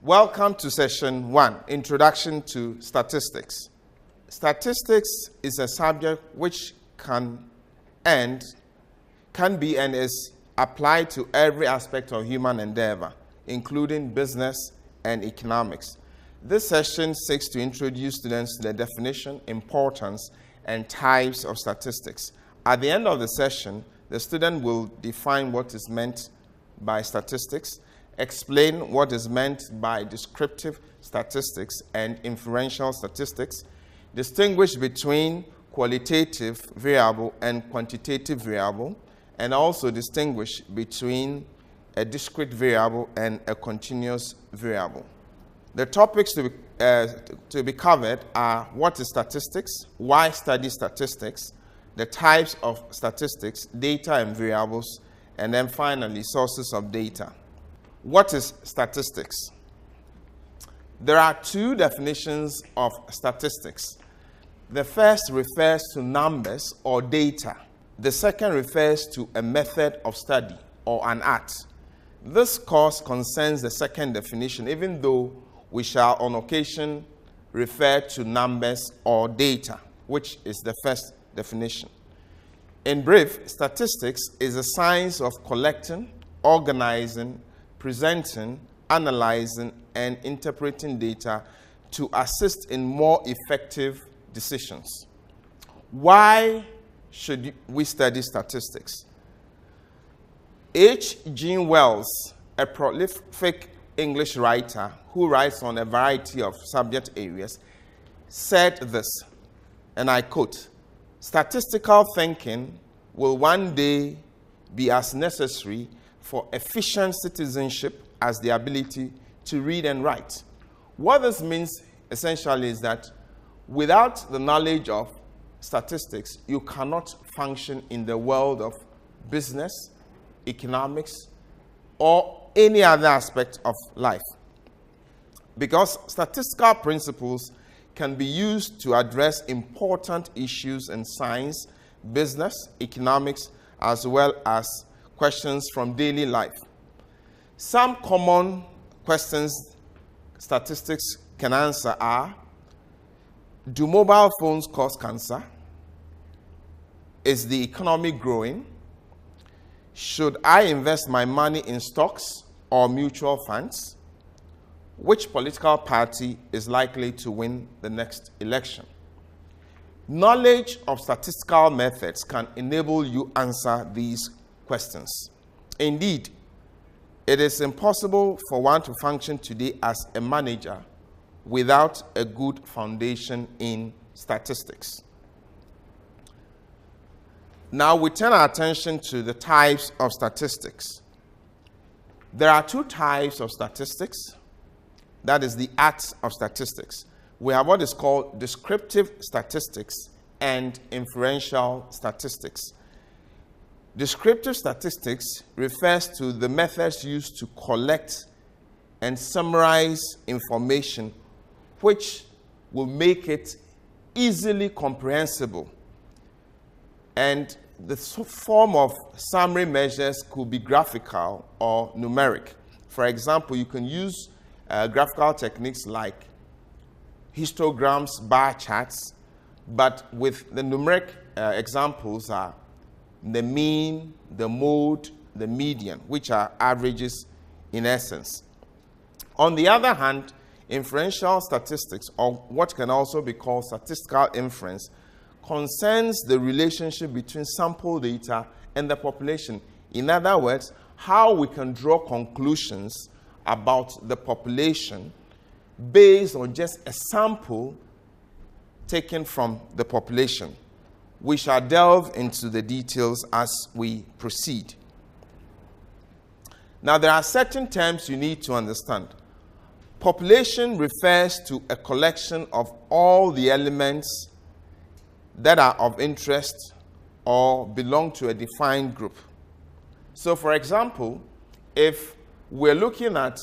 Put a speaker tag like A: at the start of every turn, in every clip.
A: Welcome to session 1, Introduction to Statistics. Statistics is a subject which can be and is applied to every aspect of human endeavor, including business and economics. This session seeks to introduce students to the definition, importance, and types of statistics. At the end of the session, the student will define what is meant by statistics, explain what is meant by descriptive statistics and inferential statistics, distinguish between qualitative variable and quantitative variable, and also distinguish between a discrete variable and a continuous variable. The topics to be covered are what is statistics, why study statistics, the types of statistics, data and variables, and then finally sources of data. What is statistics? There are two definitions of statistics. The first refers to numbers or data. The second refers to a method of study or an art. This course concerns the second definition, even though we shall on occasion refer to numbers or data, which is the first definition. In brief, statistics is the science of collecting, organizing, presenting, analyzing, and interpreting data to assist in more effective decisions. Why should we study statistics? H. G. Wells, a prolific English writer who writes on a variety of subject areas, said this, and I quote, "Statistical thinking will one day be as necessary for efficient citizenship as the ability to read and write." What this means essentially is that without the knowledge of statistics, you cannot function in the world of business, economics, or any other aspect of life. Because statistical principles can be used to address important issues in science, business, economics, as well as questions from daily life. Some common questions statistics can answer are: do mobile phones cause cancer? Is the economy growing? Should I invest my money in stocks or mutual funds? Which political party is likely to win the next election? Knowledge of statistical methods can enable you answer these questions. Indeed, it is impossible for one to function today as a manager without a good foundation in statistics. Now we turn our attention to the types of statistics. There are two types of statistics. That is the art of statistics. We have what is called descriptive statistics and inferential statistics. Descriptive statistics refers to the methods used to collect and summarize information which will make it easily comprehensible. And the form of summary measures could be graphical or numeric. For example, you can use graphical techniques like histograms, bar charts, but with the numeric examples are the mean, the mode, the median, which are averages in essence. On the other hand, inferential statistics, or what can also be called statistical inference, concerns the relationship between sample data and the population. In other words, how we can draw conclusions about the population based on just a sample taken from the population. We shall delve into the details as we proceed. Now, there are certain terms you need to understand. Population refers to a collection of all the elements that are of interest or belong to a defined group. So, for example, if we're looking at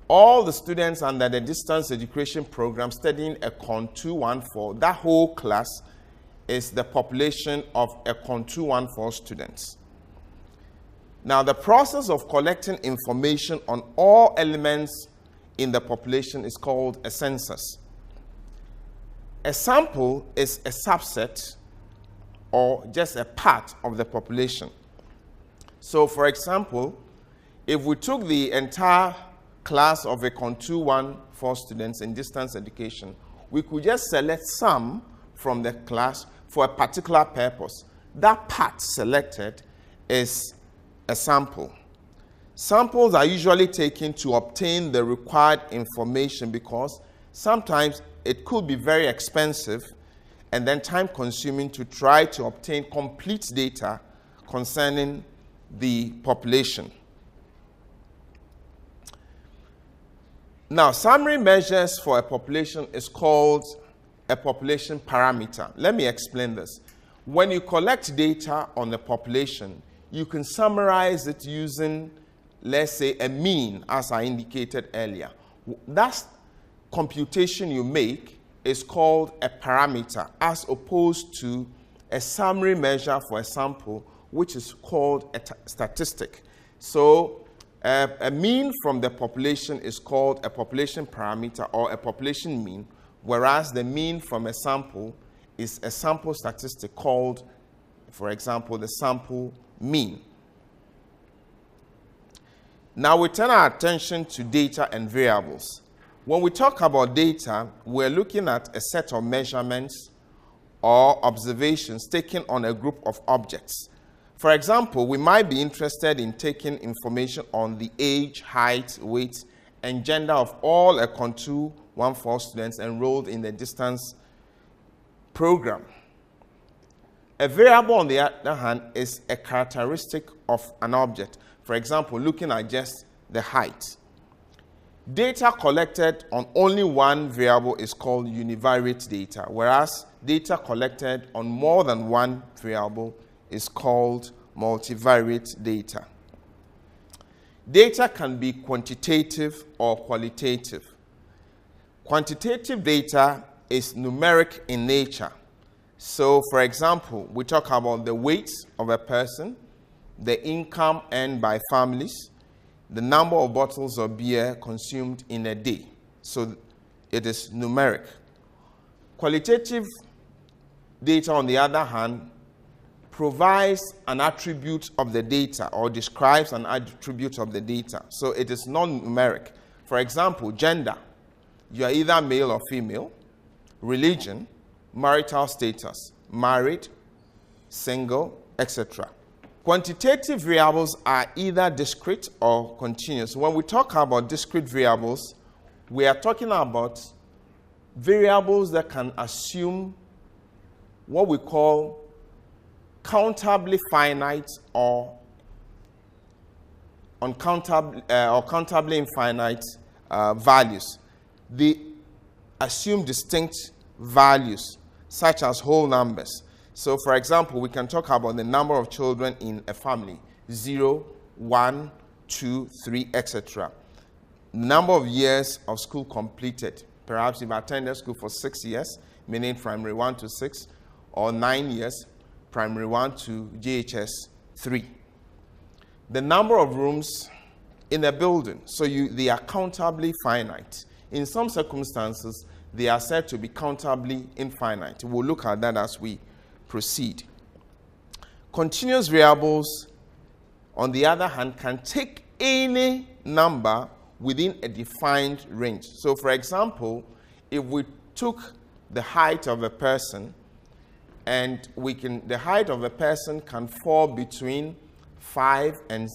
A: all the students under the distance education program studying econ 214, that whole class is the population of econ 214 students. Now, the process of collecting information on all elements in the population is called a census. A sample is a subset or just a part of the population. So, for example, if we took the entire class of econ 214 students in distance education, we could just select some from the class for a particular purpose. That part selected is a sample. Samples are usually taken to obtain the required information because sometimes it could be very expensive and then time-consuming to try to obtain complete data concerning the population. Now, summary measures for a population is called a population parameter. Let me explain this. When you collect data on the population, you can summarize it using, let's say, a mean, as I indicated earlier. That computation you make is called a parameter, as opposed to a summary measure for a sample, which is called a statistic. So, a mean from the population is called a population parameter or a population mean, whereas the mean from a sample is a sample statistic called, for example, the sample mean. Now we turn our attention to data and variables. When we talk about data, we're looking at a set of measurements or observations taken on a group of objects. For example, we might be interested in taking information on the age, height, weight, and gender of all econ 214 students enrolled in the distance program. A variable, on the other hand, is a characteristic of an object. For example, looking at just the height. Data collected on only one variable is called univariate data, whereas data collected on more than one variable is called multivariate data. Data can be quantitative or qualitative. Quantitative data is numeric in nature. So, for example, we talk about the weight of a person, the income earned by families, the number of bottles of beer consumed in a day. So, it is numeric. Qualitative data, on the other hand, provides an attribute of the data or describes an attribute of the data. So, it is non-numeric. For example, gender. You are either male or female. Religion, marital status, married, single, etc. Quantitative variables are either discrete or continuous. When we talk about discrete variables, we are talking about variables that can assume what we call countably finite or countably infinite values. They assume distinct values, such as whole numbers. So, for example, we can talk about the number of children in a family, 0, 1, 2, 3, etc. Number of years of school completed. Perhaps if I attended school for 6 years, meaning primary 1 to 6, or 9 years, primary 1 to JHS 3. The number of rooms in a building, so they are countably finite. In some circumstances, they are said to be countably infinite. We'll look at that as we proceed. Continuous variables, on the other hand, can take any number within a defined range. So, for example, if we took the height of a person, and the height of a person can fall between 5 and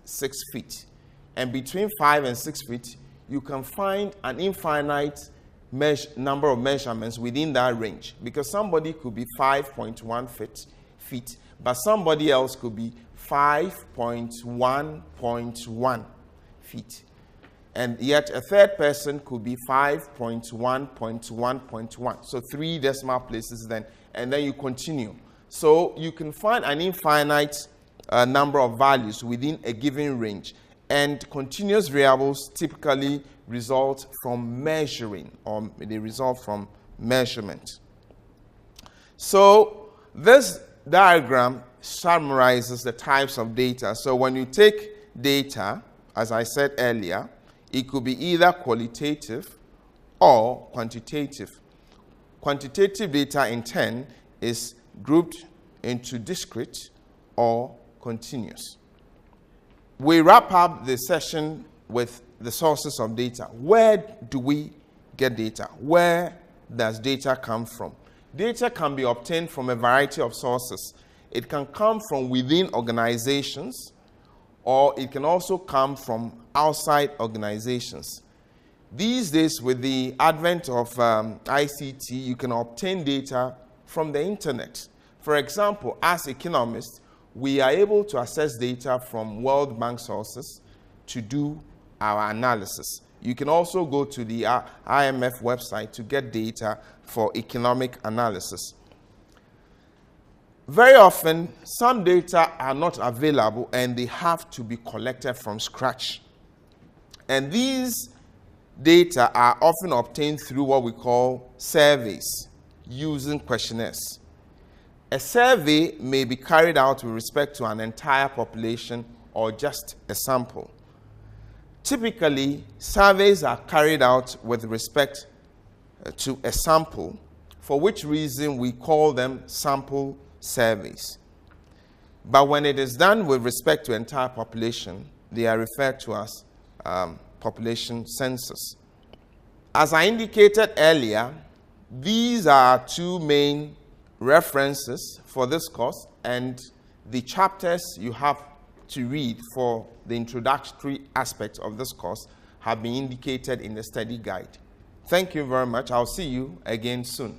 A: 6 feet. And between 5 and 6 feet, you can find an infinite number of measurements within that range, because somebody could be 5.1 feet, but somebody else could be 5.1.1 feet. And yet a third person could be 5.1.1.1. So 3 decimal places then, and then you continue. So you can find an infinite number of values within a given range. And continuous variables typically result from measuring, or they result from measurement. So this diagram summarizes the types of data. So when you take data, as I said earlier, it could be either qualitative or quantitative. Quantitative data, in turn, is grouped into discrete or continuous. We wrap up the session with the sources of data. Where do we get data? Where does data come from? Data can be obtained from a variety of sources. It can come from within organizations, or it can also come from outside organizations. These days, with the advent of ICT, you can obtain data from the internet. For example, as economists, we are able to access data from World Bank sources to do our analysis. You can also go to the IMF website to get data for economic analysis. Very often, some data are not available and they have to be collected from scratch. And these data are often obtained through what we call surveys, using questionnaires. A survey may be carried out with respect to an entire population or just a sample. Typically, surveys are carried out with respect to a sample, for which reason we call them sample surveys. But when it is done with respect to entire population, they are referred to as population census. As I indicated earlier, these are two main references for this course, and the chapters you have to read for the introductory aspects of this course have been indicated in the study guide. Thank you very much. I'll see you again soon.